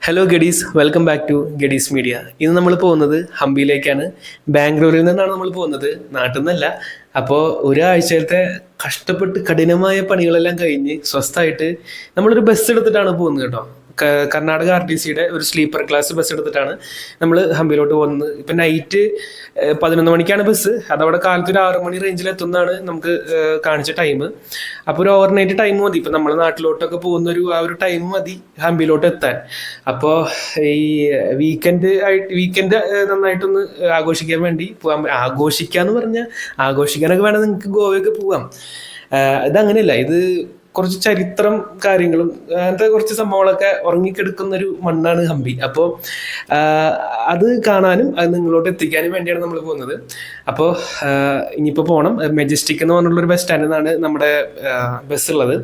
Hello ഗഡീസ്, welcome back to Gadees media. ഇന്ന് നമ്മൾ പോകുന്നത് ഹംപിയിലേക്കാണ്. ബാംഗ്ലൂരിൽ നിന്നാണ് നമ്മൾ പോകുന്നത്, നാട്ടിൽ നിന്നല്ല. അപ്പോൾ ഒരാഴ്ചത്തെ കഷ്ടപ്പെട്ട് കഠിനമായ പണികളെല്ലാം കഴിഞ്ഞ് സ്വസ്ഥമായിട്ട് നമ്മളൊരു ബസ് എടുത്തിട്ടാണ് പോകുന്നത് കേട്ടോ. കർണാടക RTCയുടെ ഒരു സ്ലീപ്പർ ക്ലാസ് ബസ് എടുത്തിട്ടാണ് നമ്മൾ ഹംപിയിലോട്ട് പോകുന്നത്. ഇപ്പം നൈറ്റ് 11 മണിക്കാണ് ബസ്. അതവിടെ കാലത്ത് ഒരു 6 മണി റേഞ്ചിൽ എത്തുന്നതാണ് നമുക്ക് കാണിച്ച ടൈം. അപ്പോൾ ഒരു ഓവർനൈറ്റ് ടൈം മതി. ഇപ്പം നമ്മൾ നാട്ടിലോട്ടൊക്കെ പോകുന്ന ആ ഒരു ടൈം മതി ഹംപിയിലോട്ട് എത്താൻ. അപ്പോൾ ഈ വീക്കെൻഡ് നന്നായിട്ടൊന്ന് ആഘോഷിക്കാൻ വേണ്ടി പോകാൻ. ആഘോഷിക്കാന്ന് പറഞ്ഞാൽ ആഘോഷിക്കാനൊക്കെ വേണം, നിങ്ങൾക്ക് ഗോവയൊക്കെ പോവാം. ഇതങ്ങനെയല്ല, ഇത് കുറച്ച് ചരിത്രം കാര്യങ്ങളും അങ്ങനത്തെ കുറച്ച് സംഭവങ്ങളൊക്കെ ഉറങ്ങിക്കെടുക്കുന്ന ഒരു മണ്ണാണ് ഹംപി. അപ്പോൾ അത് കാണാനും അത് നിങ്ങളോട്ട് എത്തിക്കാനും വേണ്ടിയാണ് നമ്മൾ പോകുന്നത്. അപ്പോൾ ഇനിയിപ്പോൾ പോകണം. മെജസ്റ്റിക് എന്ന് പറഞ്ഞുള്ളൊരു ബസ് സ്റ്റാൻഡിൽ നിന്നാണ് നമ്മുടെ ബസ് ഉള്ളത്.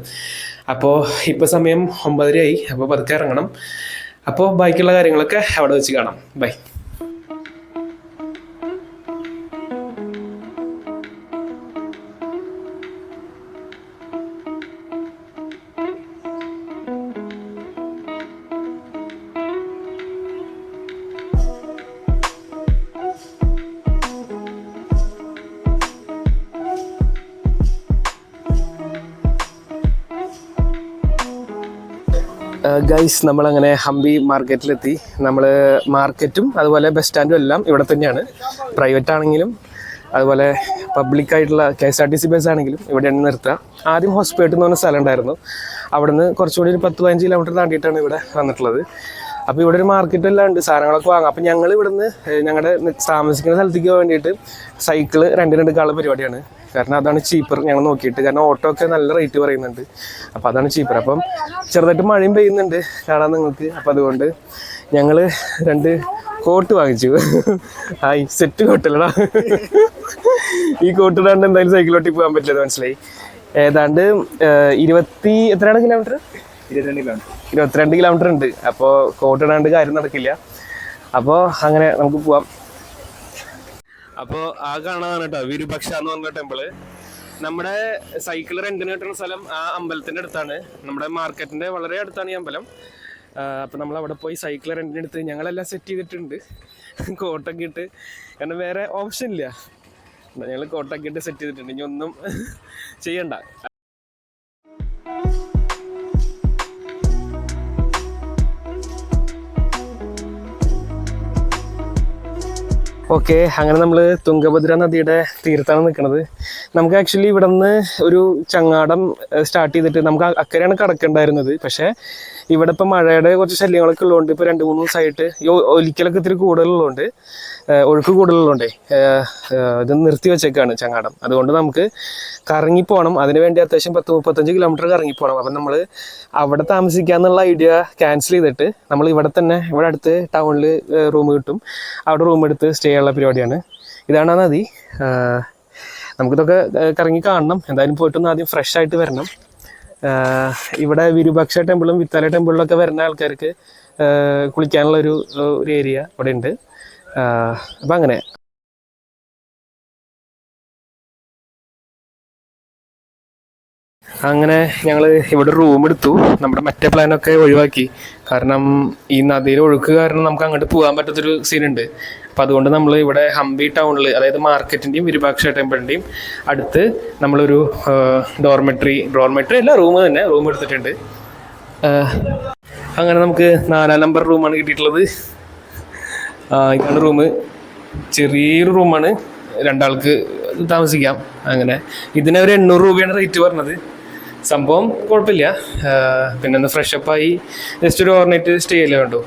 അപ്പോൾ ഇപ്പോൾ സമയം 9:30 അപ്പോൾ പതുക്കെ ഇറങ്ങണം. അപ്പോൾ ബാക്കിയുള്ള കാര്യങ്ങളൊക്കെ അവിടെ വെച്ച് കാണാം. ബൈ. ഗൈസ്, നമ്മളങ്ങനെ ഹംപി മാർക്കറ്റിലെത്തി. നമ്മൾ മാർക്കറ്റും അതുപോലെ ബസ് സ്റ്റാൻഡും എല്ലാം ഇവിടെ തന്നെയാണ്. പ്രൈവറ്റ് ആണെങ്കിലും അതുപോലെ പബ്ലിക്കായിട്ടുള്ള KSRTC ബസ് ആണെങ്കിലും ഇവിടെയാണ് നിർത്തുക. ആദ്യം ഹോസ്പിറ്റൽ എന്ന് പറഞ്ഞ സ്ഥലം ഉണ്ടായിരുന്നു. അവിടുന്ന് കുറച്ചുകൂടി ഒരു 10-15 കിലോമീറ്റർ താണ്ടിയിട്ടാണ് ഇവിടെ വന്നിട്ടുള്ളത്. അപ്പോൾ ഇവിടെ ഒരു മാർക്കറ്റ് എല്ലാം ഉണ്ട്, സാധനങ്ങളൊക്കെ വാങ്ങാം. അപ്പം ഞങ്ങൾ ഇവിടുന്ന് ഞങ്ങളുടെ താമസിക്കുന്ന സ്ഥലത്തേക്ക് വേണ്ടിയിട്ട് സൈക്കിള് രണ്ടിനെടുക്കാനുള്ള പരിപാടിയാണ്. കാരണം അതാണ് ചീപ്പർ ഞങ്ങൾ നോക്കിയിട്ട്. കാരണം ഓട്ടോ ഒക്കെ നല്ല റേറ്റ് പറയുന്നുണ്ട്. അപ്പോൾ അതാണ് ചീപ്പർ. അപ്പം ചെറുതായിട്ട് മഴയും പെയ്യുന്നുണ്ട് കാണാൻ നിങ്ങൾക്ക്. അപ്പം അതുകൊണ്ട് ഞങ്ങൾ 2 കോട്ട് വാങ്ങിച്ചു. ഹായ്, സെറ്റ് കോട്ടല്ലടാ. ഈ കോട്ടിടാണ്ട് എന്തായാലും സൈക്കിളോട്ടി പോകാൻ പറ്റില്ല, മനസ്സിലായി. ഏതാണ്ട് 22 കിലോമീറ്റർ ഉണ്ട്. അപ്പോൾ കോട്ടിടാണ്ട് കാര്യം നടക്കില്ല. അപ്പോൾ അങ്ങനെ നമുക്ക് പോവാം. അപ്പോൾ ആ കാണാനാണ് കേട്ടോ വിരുപക്ഷ എന്ന് പറഞ്ഞ ടെമ്പിള്. നമ്മുടെ സൈക്കിൾ റെന്റിന് കിട്ടുന്ന സ്ഥലം ആ അമ്പലത്തിൻ്റെ അടുത്താണ്. നമ്മുടെ മാർക്കറ്റിൻ്റെ വളരെ അടുത്താണ് ഈ അമ്പലം. അപ്പം നമ്മൾ അവിടെ പോയി സൈക്കിൾ റെന്റിന് എടുത്ത് ഞങ്ങളെല്ലാം സെറ്റ് ചെയ്തിട്ടുണ്ട്, കോട്ടൊക്കെ ഇട്ട്. കാരണം വേറെ ഓപ്ഷൻ ഇല്ല. ഞങ്ങൾ കോട്ടൊക്കെ ഇട്ട് സെറ്റ് ചെയ്തിട്ടുണ്ട്, ഇനി ഒന്നും ചെയ്യണ്ട. ഓക്കെ, അങ്ങനെ നമ്മൾ തുംഗഭദ്ര നദിയുടെ തീരത്താണ് നിൽക്കുന്നത്. നമുക്ക് ആക്ച്വലി ഇവിടെ നിന്ന് ഒരു ചങ്ങാടം സ്റ്റാർട്ട് ചെയ്തിട്ട് നമുക്ക് അക്കരെയാണ് കടക്കേണ്ടായിരുന്നത്. പക്ഷേ ഇവിടെ ഇപ്പം മഴയുടെ കുറച്ച് ശല്യങ്ങളൊക്കെ ഉള്ളതുകൊണ്ട് ഇപ്പോൾ 2-3 ദിവസമായിട്ട് ഒലിക്കലൊക്കെ ഇത്തിരി കൂടുതലുള്ളതുകൊണ്ട്, ഒഴുക്ക് കൂടുതലുള്ളതുകൊണ്ടേ ഇത് നിർത്തി വെച്ചേക്കാണ് ചങ്ങാടം. അതുകൊണ്ട് നമുക്ക് കറങ്ങിപ്പോകണം. അതിനുവേണ്ടി അത്യാവശ്യം 10-35 കിലോമീറ്റർ കറങ്ങിപ്പോകണം. അപ്പം നമ്മൾ അവിടെ താമസിക്കാന്നുള്ള ഐഡിയ ക്യാൻസൽ ചെയ്തിട്ട് നമ്മൾ ഇവിടെ തന്നെ, ഇവിടെ അടുത്ത് ടൗണിൽ റൂം കിട്ടും, അവിടെ റൂം എടുത്ത് സ്റ്റേ ചെയ്യാനുള്ള പരിപാടിയാണ്. ഇതാണ് നദി. നമുക്കിതൊക്കെ കറങ്ങി കാണണം. എന്തായാലും പോയിട്ടൊന്ന് ആദ്യം ഫ്രഷ് ആയിട്ട് വരണം. ഇവിടെ വിരുപക്ഷ ടെമ്പിളും വിത്താല ടെമ്പിളിലൊക്കെ വരുന്ന ആൾക്കാർക്ക് കുളിക്കാനുള്ള ഒരു ഏരിയ ഇവിടെ ഉണ്ട്. അപ്പം അങ്ങനെ ഞങ്ങൾ ഇവിടെ റൂം എടുത്തു. നമ്മുടെ മറ്റേ പ്ലാനൊക്കെ ഒഴിവാക്കി. കാരണം ഈ നദിയിൽ ഒഴുക്ക് കാരണം നമുക്ക് അങ്ങോട്ട് പോകാൻ പറ്റാത്തൊരു സീനുണ്ട്. അപ്പം അതുകൊണ്ട് നമ്മൾ ഇവിടെ ഹംപി ടൗണിൽ, അതായത് മാർക്കറ്റിൻ്റെയും വിരുപാക്ഷ ടെമ്പിളിൻ്റെയും അടുത്ത് നമ്മളൊരു ഡോർമെട്രി അല്ല, റൂം തന്നെ റൂം എടുത്തിട്ടുണ്ട്. അങ്ങനെ നമുക്ക് 4-ാം നമ്പർ റൂമാണ് കിട്ടിയിട്ടുള്ളത്. ഇതാണ് റൂം. ചെറിയൊരു റൂമാണ്, 2 ആൾക്ക് താമസിക്കാം. അങ്ങനെ ഇതിന് ഒരു 800 രൂപയാണ് റേറ്റ് പറഞ്ഞത്. സംഭവം കുഴപ്പമില്ല. പിന്നെ ഒന്ന് ഫ്രഷപ്പായി ജസ്റ്റ് ഒരു ഓവർനൈറ്റ് സ്റ്റേ അല്ലേ വേണ്ടു.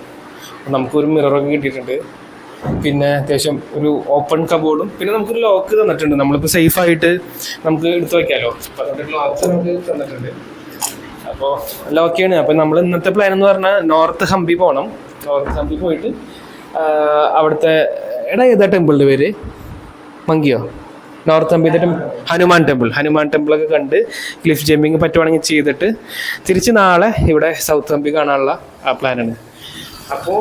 നമുക്കൊരു മിററൊക്കെ കിട്ടിയിട്ടുണ്ട്. പിന്നെ അത്യാവശ്യം ഒരു ഓപ്പൺ കബോർഡും, പിന്നെ നമുക്കൊരു ലോക്ക് തന്നിട്ടുണ്ട്. നമ്മളിപ്പോൾ സേഫായിട്ട് നമുക്ക് എടുത്തു വയ്ക്കാമല്ലോ. അപ്പോൾ അതുകൊണ്ട് ലോക്ക് നമുക്ക് തന്നിട്ടുണ്ട്. അപ്പോൾ ലോക്കാണ്. അപ്പോൾ നമ്മൾ ഇന്നത്തെ പ്ലാൻ എന്ന് പറഞ്ഞാൽ നോർത്ത് ഹംപി പോകണം. നോർത്ത് ഹംപി പോയിട്ട് അവിടുത്തെ ഏതാ ടെമ്പിളിൻ്റെ പേര്? മങ്കിയോ? നോർത്ത് ഹംപിത്തെ ഹനുമാൻ ടെമ്പിളൊക്കെ കണ്ട് ക്ലിഫ് ജമ്പിങ് പറ്റുവാണെങ്കിൽ ചെയ്തിട്ട് തിരിച്ച് നാളെ ഇവിടെ സൗത്ത് ഹംപി കാണാനുള്ള ആ പ്ലാനാണ്. അപ്പോൾ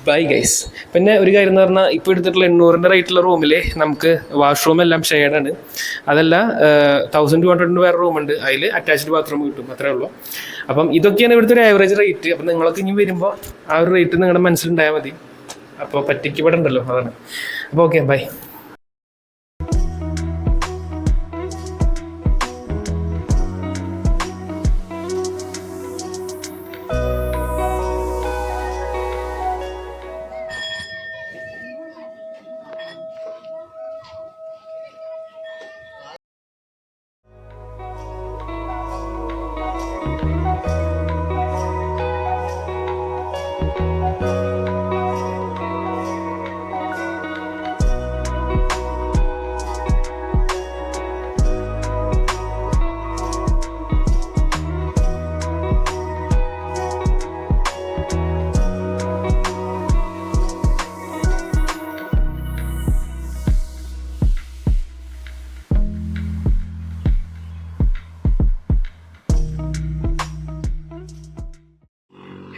ബൈ ഗൈസ്. പിന്നെ ഒരു കാര്യം എന്ന് പറഞ്ഞാൽ ഇപ്പോൾ എടുത്തിട്ടുള്ള 800 റേറ്റുള്ള റൂമിൽ നമുക്ക് വാഷ്റൂം എല്ലാം ഷെയർഡ് ആണ്. അതല്ല 1200 വേറെ റൂമുണ്ട്, അതിൽ അറ്റാച്ച്ഡ് ബാത്റൂം കിട്ടും, അത്രേ ഉള്ളൂ. അപ്പം ഇതൊക്കെയാണ് ഇവിടുത്തെ ഒരു ആവറേജ് റേറ്റ്. അപ്പം നിങ്ങളൊക്കെ ഇനി വരുമ്പോൾ ആ ഒരു റേറ്റ് നിങ്ങളുടെ മനസ്സിലുണ്ടായാൽ മതി. അപ്പോൾ പറ്റിക്കപ്പെടണ്ടല്ലോ, അതാണ്. അപ്പോൾ ഓക്കെ, ബൈ.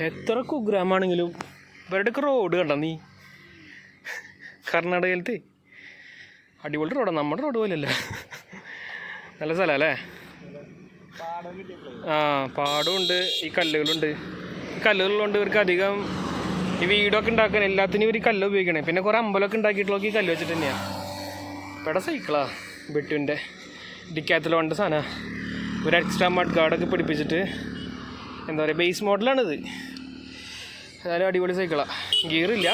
എത്ര കുഗ്രാമാണെങ്കിലും ഇവരുടെയൊക്കെ റോഡ് കണ്ട നീ, കർണാടകയിലത്തെ അടിപൊളി റോഡാണ്. നമ്മുടെ റോഡ് പോലെയല്ല, നല്ല സ്ഥലം അല്ലേ. ആ, പാടമുണ്ട്, ഈ കല്ലുകളുണ്ട്. ഈ കല്ലുകളുണ്ട് ഇവർക്ക് അധികം ഈ വീടൊക്കെ ഉണ്ടാക്കാൻ എല്ലാത്തിനും ഇവർ കല്ല് ഉപയോഗിക്കണേ. പിന്നെ കുറേ അമ്പലമൊക്കെ ഉണ്ടാക്കിയിട്ടുള്ളതൊക്കെ ഈ കല്ല് വെച്ചിട്ട് തന്നെയാണ്. ഇവിടെ സൈക്കിളാ ബെറ്റുവിൻ്റെ ഡിക്കാത്തലോണിൻ്റെ സാധനമാണ്. ഒരു എക്സ്ട്രാ മഡ് ഗാർഡൊക്കെ പിടിപ്പിച്ചിട്ട് എന്താ പറയുക, ബേസ് മോഡലാണിത്. ഏതായാലും അടിപൊളി സൈക്കിളാണ്, ഗിയറില്ല,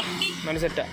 നല്ല സെറ്റാണ്.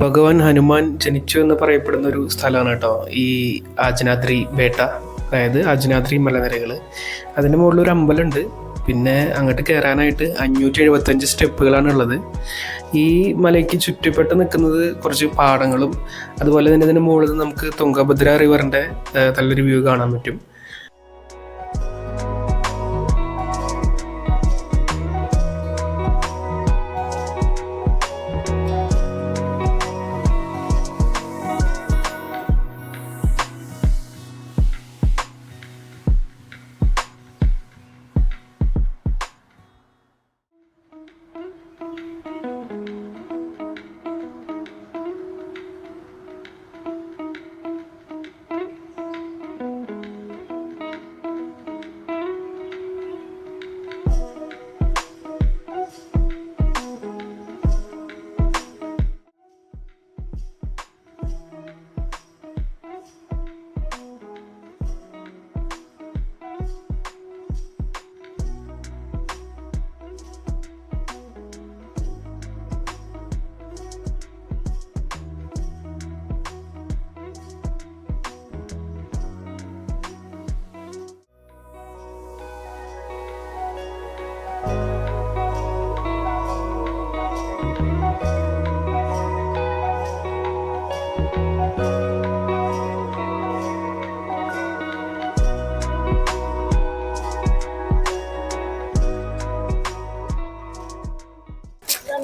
ഭഗവാൻ ഹനുമാൻ ജനിച്ചു എന്ന് പറയപ്പെടുന്ന ഒരു സ്ഥലമാണ് കേട്ടോ ഈ ആജനാദ്രി ബേട്ട, അതായത് ആജനാദ്രി മലനിരകൾ. അതിൻ്റെ മുകളിൽ ഒരു അമ്പലമുണ്ട്. പിന്നെ അങ്ങോട്ട് കയറാനായിട്ട് 575 സ്റ്റെപ്പുകളാണ് ഉള്ളത്. ഈ മലയ്ക്ക് ചുറ്റപ്പെട്ട് നിൽക്കുന്നത് കുറച്ച് പാടങ്ങളും, അതുപോലെ തന്നെ ഇതിൻ്റെ മുകളിൽ നമുക്ക് തുംഗഭദ്ര റിവറിൻ്റെ നല്ലൊരു വ്യൂ കാണാൻ പറ്റും.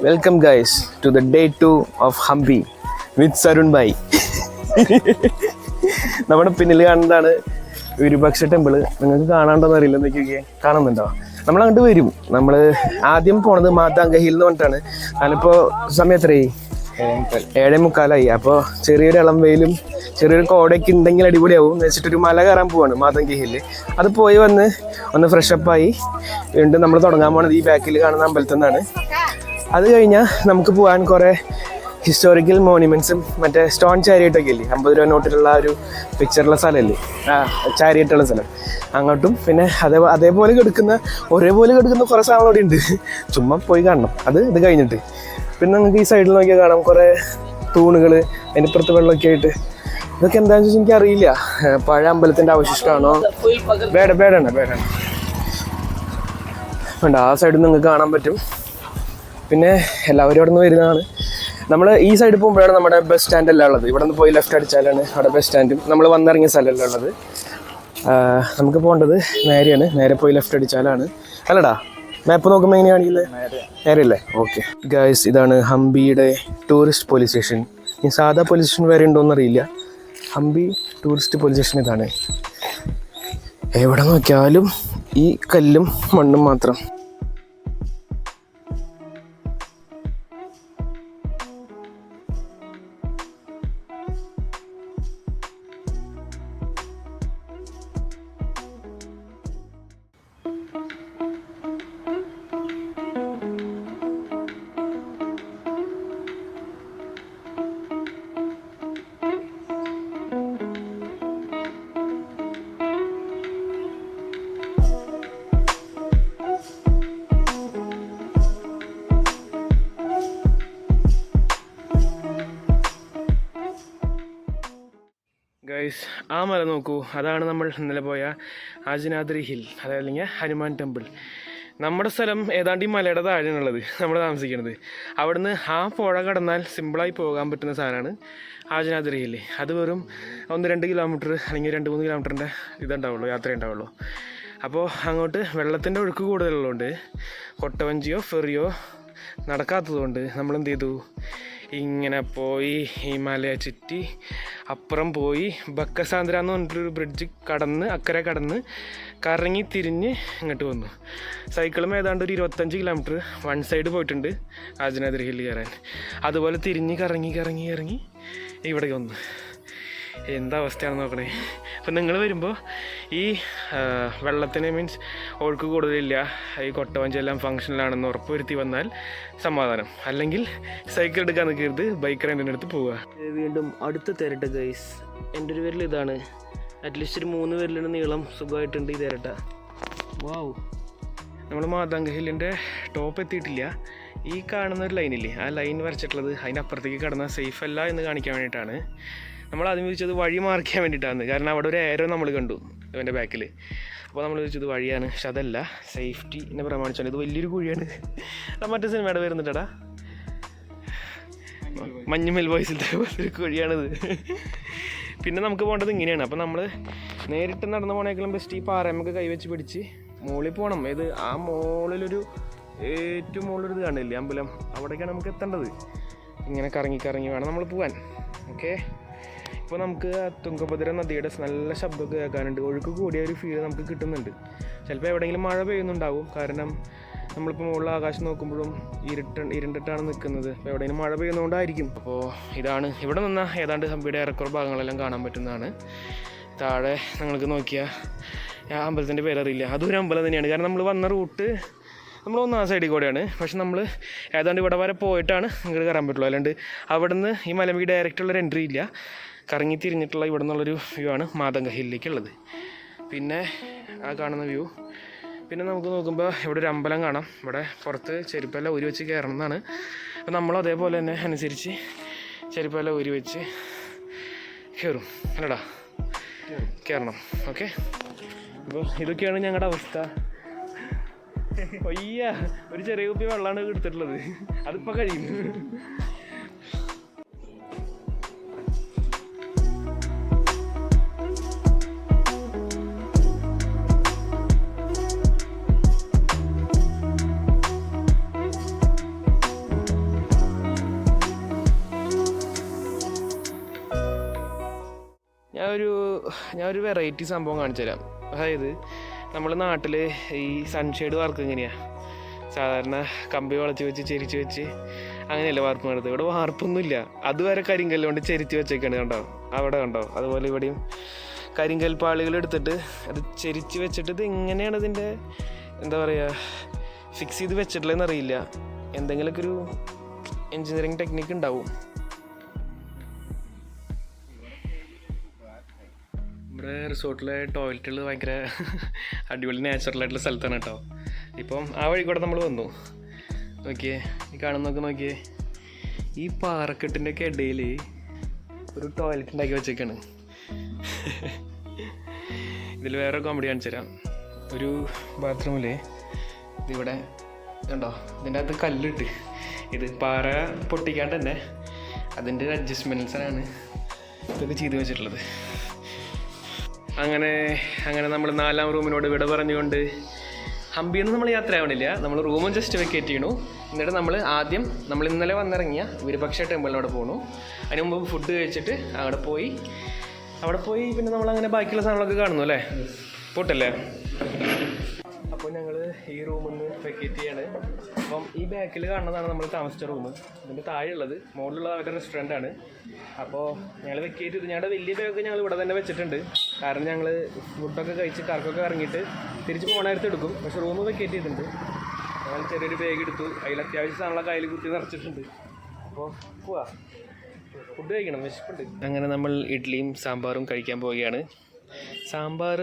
Welcome guys to the day 2 of Hampi with Sarun ഭായ്. നമ്മുടെ പിന്നിൽ കാണുന്നതാണ് വിരൂപാക്ഷ ടെമ്പിള്. നിങ്ങൾക്ക് കാണാണ്ടോന്ന് അറിയില്ല, നോക്കിയൊക്കെ കാണുന്നുണ്ടോ? നമ്മൾ അങ്ങോട്ട് വരും. നമ്മൾ ആദ്യം പോണത് മാതാങ്ക ഹിൽ എന്ന് പറഞ്ഞിട്ടാണ്. അതിലിപ്പോൾ സമയം എത്രയായി? 7:45. അപ്പോൾ ചെറിയൊരു ഇളം വെയിലും ചെറിയൊരു കോടയൊക്കെ ഉണ്ടെങ്കിൽ അടിപൊളിയാവും എന്ന് വെച്ചിട്ടൊരു മല കയറാൻ പോവാണ് മാതാങ്ക ഹില്ല്. അത് പോയി വന്ന് ഒന്ന് ഫ്രഷപ്പായി വീണ്ടും നമ്മൾ തുടങ്ങാൻ പോണത് ഈ ബാക്കിൽ കാണുന്ന അമ്പലത്തിൽ നിന്നാണ്. അത് കഴിഞ്ഞാൽ നമുക്ക് പോകാൻ കുറേ ഹിസ്റ്റോറിക്കൽ മോണ്യുമെൻറ്റ്സും മറ്റേ സ്റ്റോൺ ചാരിയറ്റൊക്കെ ഇല്ലേ, 50 രൂപ നോട്ടിലുള്ള ഒരു പിക്ചറുള്ള സ്ഥലമല്ലേ, ചാരിയറ്റുള്ള സ്ഥലം. അങ്ങോട്ടും പിന്നെ അതേപോലെ ഒരേപോലെ കിടക്കുന്ന കുറേ സാധനങ്ങൾ അവിടെ ഉണ്ട്. ചുമ്മാ പോയി കാണണം. ഇത് കഴിഞ്ഞിട്ട് പിന്നെ നമുക്ക് ഈ സൈഡിൽ നോക്കിയാൽ കാണാം കുറേ തൂണുകൾ, അതിനിപ്പുറത്ത് വെള്ളമൊക്കെ ആയിട്ട്. ഇതൊക്കെ എന്താണെന്ന് വെച്ചാൽ എനിക്കറിയില്ല, പഴയ അമ്പലത്തിൻ്റെ അവശിഷ്ടമാണോ? ബേടാണ് വേണ്ട. ആ സൈഡിൽ നിങ്ങൾക്ക് കാണാൻ പറ്റും. പിന്നെ എല്ലാവരും അവിടെ നിന്ന് വരുന്നതാണ്. നമ്മൾ ഈ സൈഡിൽ പോകുമ്പോഴാണ് നമ്മുടെ ബസ് സ്റ്റാൻഡല്ല ഉള്ളത്. ഇവിടെ നിന്ന് പോയി ലെഫ്റ്റ് അടിച്ചാലാണ് അവിടെ ബസ് സ്റ്റാൻഡും നമ്മൾ വന്നിറങ്ങിയ സ്ഥലമല്ല ഉള്ളത്. നമുക്ക് പോകേണ്ടത് നേരെ പോയി ലെഫ്റ്റ് അടിച്ചാലാണ്. അല്ലടാ, മാപ്പ് നോക്കുമ്പോൾ എങ്ങനെയാണെങ്കിൽ നേരെയല്ലേ? ഓക്കെ ഗായ്സ്, ഇതാണ് ഹംപിയുടെ ടൂറിസ്റ്റ് പോലീസ് സ്റ്റേഷൻ. ഈ സാധാ പോലീസ് സ്റ്റേഷൻ വേറെ ഉണ്ടോയെന്നറിയില്ല. ഹംപി ടൂറിസ്റ്റ് പോലീസ് സ്റ്റേഷൻ ഇതാണ്. എവിടെ നോക്കിയാലും ഈ കല്ലും മണ്ണും മാത്രം. ഗൈസ്, ആ മല നോക്കൂ. അതാണ് നമ്മൾ ഇന്നലെ പോയ ആജനാദ്രി ഹിൽ, അതല്ലെങ്കിൽ ഹനുമാൻ ടെമ്പിൾ. നമ്മുടെ സ്ഥലം ഏതാണ്ട് ഈ മലയുടെ താഴെയാണുള്ളത്, നമ്മൾ താമസിക്കുന്നത്. അവിടുന്ന് ആ പുഴ കടന്നാൽ സിമ്പിളായി പോകാൻ പറ്റുന്ന സാധനമാണ് ആജനാദ്രി ഹിൽ. അത് വെറും 1-2 കിലോമീറ്റർ അല്ലെങ്കിൽ 2-3 കിലോമീറ്ററിൻ്റെ ഇതുണ്ടാവുള്ളൂ, യാത്രയുണ്ടാവുള്ളൂ. അപ്പോൾ അങ്ങോട്ട് വെള്ളത്തിൻ്റെ ഒഴുക്ക് കൂടുതലുള്ളതുകൊണ്ട് കൊട്ടവഞ്ചിയോ ഫെറിയോ നടക്കാത്തതുകൊണ്ട് നമ്മൾ എന്ത് ചെയ്തു, ഇങ്ങനെ പോയി ഈ മലയെ ചുറ്റി അപ്പുറം പോയി ബക്കസാന്ദ്ര എന്ന് പറഞ്ഞിട്ടൊരു ബ്രിഡ്ജ് അക്കരെ കടന്ന് കറങ്ങി തിരിഞ്ഞ് ഇങ്ങോട്ട് വന്നു. സൈക്കിളും ഏതാണ്ട് ഒരു 25 കിലോമീറ്റർ വൺ സൈഡ് പോയിട്ടുണ്ട് ആജനാദ്രി ഹില്ല് കയറാൻ. അതുപോലെ തിരിഞ്ഞ് കറങ്ങി ഇവിടേക്ക് വന്നു. എന്താ അവസ്ഥയാണെന്ന് നോക്കണേ. അപ്പം നിങ്ങൾ വരുമ്പോൾ ഈ വെള്ളത്തിന് മീൻസ് ഒഴുക്ക് കൂടുതലില്ല, ഈ കൊട്ടവഞ്ചെല്ലാം ഫങ്ഷനിലാണെന്ന് ഉറപ്പ് വരുത്തി വന്നാൽ സമാധാനം. അല്ലെങ്കിൽ സൈക്കിൾ എടുക്കാൻ നിൽക്കരുത്, ബൈക്ക് റെൻറ്റിൻ്റെ അടുത്ത് പോവുക. വീണ്ടും അടുത്ത തിരട്ട ഗൈസ്. എൻ്റെ ഒരു വിരൽ ഇതാണ്. അറ്റ്ലീസ്റ്റ് ഒരു 3 വിരലിന് നീളം സുഖമായിട്ടുണ്ട് ഈ തിരട്ട. വാവ്, നമ്മൾ മാതാങ്ക ഹില്ലിൻ്റെ ടോപ്പ് എത്തിയിട്ടില്ല. ഈ കാണുന്ന ഒരു ലൈനില്ലേ, ആ ലൈൻ വരച്ചിട്ടുള്ളത് അതിനപ്പുറത്തേക്ക് കടന്നാൽ സേഫ് അല്ല എന്ന് കാണിക്കാൻ വേണ്ടിയിട്ടാണ്. നമ്മൾ ആദ്യം ചോദിച്ചത് വഴി മാറിക്കാൻ വേണ്ടിയിട്ടാണ്. കാരണം അവിടെ ഒരു ഏരോ നമ്മൾ കണ്ടു അവൻ്റെ ബാക്കിൽ. അപ്പോൾ നമ്മൾ ചോദിച്ചത് വഴിയാണ്, പക്ഷെ അതല്ല, സേഫ്റ്റിനെ പ്രമാണിച്ചാണ്. ഇത് വലിയൊരു കുഴിയാണ്. മറ്റേ സിനിമയുടെ വരുന്നുണ്ടടാ, മഞ്ഞുമൽ ബോയ്സിൻ്റെ ഒരു കുഴിയാണിത്. പിന്നെ നമുക്ക് പോകേണ്ടത് ഇങ്ങനെയാണ്. അപ്പോൾ നമ്മൾ നേരിട്ട് നടന്നു പോകണേക്കാളും ബെസ്റ്റ് ഈ പാറയമൊക്കെ കൈവച്ച് പിടിച്ച് മുകളിൽ പോകണം. ആ മുകളിലൊരു ഏറ്റവും മുകളിലൊരു കാണില്ലേ അമ്പലം, അവിടേക്കാണ് നമുക്ക് എത്തേണ്ടത്. ഇങ്ങനെ കറങ്ങി വേണം നമ്മൾ പോകാൻ. ഓക്കെ, ഇപ്പോൾ നമുക്ക് തുംഗഭദ്ര നദിയുടെ നല്ല ശബ്ദമൊക്കെ കേൾക്കാനുണ്ട്. ഒഴുക്ക് കൂടിയ ഒരു ഫീൽ നമുക്ക് കിട്ടുന്നുണ്ട്. ചിലപ്പോൾ എവിടെയെങ്കിലും മഴ പെയ്യുന്നുണ്ടാവും, കാരണം നമ്മളിപ്പോൾ മുകളിൽ ആകാശം നോക്കുമ്പോഴും ഇരുണ്ടിട്ടാണ് നിൽക്കുന്നത്. അപ്പോൾ എവിടെയെങ്കിലും മഴ പെയ്യുന്നതുകൊണ്ടായിരിക്കും. അപ്പോൾ ഇതാണ് ഇവിടെ നിന്നാൽ ഏതാണ്ട് ഹംപിയുടെ ഏറെക്കുറെ ഭാഗങ്ങളെല്ലാം കാണാൻ പറ്റുന്നതാണ്. താഴെ നിങ്ങൾക്ക് നോക്കിയാൽ ആ അമ്പലത്തിൻ്റെ പേരറിയില്ല, അതൊരു അമ്പലം തന്നെയാണ്. കാരണം നമ്മൾ വന്ന റൂട്ട് നമ്മൾ ഒന്നാം സൈഡിൽ കൂടെയാണ്. പക്ഷെ നമ്മൾ ഏതാണ്ട് ഇവിടെ വരെ പോയിട്ടാണ് ഇങ്ങോട്ട് കയറാൻ പറ്റുള്ളൂ. അല്ലാണ്ട് അവിടെ നിന്ന് ഈ മലമ്പി ഡയറക്റ്റുള്ളൊരു എൻട്രി ഇല്ല. കറങ്ങി തിരിഞ്ഞിട്ടുള്ള ഇവിടെ നിന്നുള്ളൊരു വ്യൂ ആണ് മാതങ്ക ഹില്ലിലേക്കുള്ളത്. പിന്നെ ആ കാണുന്ന വ്യൂ. പിന്നെ നമുക്ക് നോക്കുമ്പോൾ ഇവിടെ ഒരു അമ്പലം കാണാം. ഇവിടെ പുറത്ത് ചെരുപ്പെല്ലാം ഊരി വെച്ച് കയറണം എന്നാണ്. അപ്പോൾ നമ്മളും അതേപോലെ തന്നെ അനുസരിച്ച് ചെരുപ്പെല്ലാം ഊരി വെച്ച് കയറും. അല്ലടാ, കയറണം. ഓക്കെ, അപ്പോൾ ഇതൊക്കെയാണ് ഞങ്ങളുടെ അവസ്ഥ. ഒരു ചെറിയ കുപ്പി വെള്ളമാണ് എടുത്തിട്ടുള്ളത്, അതിപ്പോൾ കഴിയും. ഞാനൊരു വെറൈറ്റി സംഭവം കാണിച്ചു തരാം. അതായത് നമ്മുടെ നാട്ടിൽ ഈ സൺഷെയ്ഡ് വർക്ക് എങ്ങനെയാണ്, സാധാരണ കമ്പി വളച്ച് വെച്ച് ചെരിച്ച് വെച്ച് അങ്ങനെയല്ല വാർപ്പ് നടത്തുക. ഇവിടെ വാർപ്പൊന്നുമില്ല, അതുവരെ കരിങ്കല്ല് കൊണ്ട് ചെരിച്ച് വെച്ചേക്കാണ്. കണ്ടോ അവിടെ കണ്ടോ? അതുപോലെ ഇവിടെയും കരിങ്കൽ പാളികൾ എടുത്തിട്ട് അത് ചെരിച്ച് വെച്ചിട്ട് ഇത് എങ്ങനെയാണ് ഇതിൻ്റെ എന്താ പറയുക ഫിക്സ് ചെയ്ത് വെച്ചിട്ടില്ലെന്ന് അറിയില്ല. എന്തെങ്കിലുമൊക്കെ ഒരു എൻജിനീയറിങ് ടെക്നിക്ക് ഉണ്ടാവും. നമ്മുടെ റിസോർട്ടിലെ ടോയ്ലറ്റുകൾ ഭയങ്കര അടിപൊളി നാച്ചുറലായിട്ടുള്ള സ്ഥലത്താണ് കേട്ടോ. ഇപ്പം ആ വഴി കൂടെ നമ്മൾ വന്നു. നോക്കിയേ, ഈ കാണുന്നൊക്കെ നോക്കിയേ, ഈ പാറക്കെട്ടിൻ്റെ ഒക്കെ ഇടയിൽ ഒരു ടോയ്ലറ്റ് ഉണ്ടാക്കി വെച്ചേക്കാണ്. ഇതിൽ വേറെ കോമഡി കാണിച്ചു തരാം. ഒരു ബാത്റൂമിൽ ഇതിവിടെ കണ്ടോ, ഇതിൻ്റെ അകത്ത് കല്ലിട്ട് ഇത് പാറ പൊട്ടിക്കാണ്ട് തന്നെ അതിൻ്റെ ഒരു അഡ്ജസ്റ്റ്മെൻറ്റ്സാണ് ഇതൊക്കെ ചെയ്ത് വെച്ചിട്ടുള്ളത്. അങ്ങനെ നമ്മൾ 4ാം റൂമിനോട് വിട പറഞ്ഞുകൊണ്ട് ഹംപിയിൽ നിന്ന് നമ്മൾ യാത്ര ആവണില്ല. നമ്മൾ റൂമും ജസ്റ്റ് വെക്കേറ്റ് ചെയ്യണു. എന്നിട്ട് നമ്മൾ ഇന്നലെ വന്നിറങ്ങിയ വിരുപക്ഷ ടെമ്പിളിനോട് പോകണു. അതിന് മുമ്പ് ഫുഡ് കഴിച്ചിട്ട് അവിടെ പോയി പിന്നെ നമ്മളങ്ങനെ ബാക്കിയുള്ള സാധനങ്ങളൊക്കെ കാണുന്നു അല്ലേ, പോട്ടല്ലേ. അപ്പോൾ ഞങ്ങൾ ഈ റൂമിൽ നിന്ന് വെക്കേറ്റ് ചെയ്യാണ്. അപ്പം ഈ ബാക്കിൽ കാണുന്നതാണ് നമ്മൾ താമസിച്ച റൂം. ഇതിൻ്റെ താഴെയുള്ളത് മുകളിലുള്ള അവരുടെ റെസ്റ്റോറൻ്റാണ്. അപ്പോൾ ഞങ്ങൾ വെക്കേറ്റ് ചെയ്ത് ഞങ്ങളുടെ വലിയ ബാഗ് ഞങ്ങൾ ഇവിടെ തന്നെ വെച്ചിട്ടുണ്ട്. കാരണം ഞങ്ങൾ ഫുഡൊക്കെ കഴിച്ച് കറക്കൊക്കെ ഇറങ്ങിയിട്ട് തിരിച്ച് പോകണമായിട്ട് എടുക്കും. പക്ഷേ റൂം വെക്കേറ്റ് ചെയ്തിട്ടുണ്ട്. ഞങ്ങൾ ചെറിയൊരു ബാഗ് എടുത്തു, അതിൽ അത്യാവശ്യം സാധനങ്ങളൊക്കെ അതിൽ കുത്തി നിറച്ചിട്ടുണ്ട്. അപ്പോൾ പോവാ, ഫുഡ് കഴിക്കണം, വിശപ്പുണ്ട്. അങ്ങനെ നമ്മൾ ഇഡ്ഡലിയും സാമ്പാറും കഴിക്കാൻ പോവുകയാണ്. സാമ്പാർ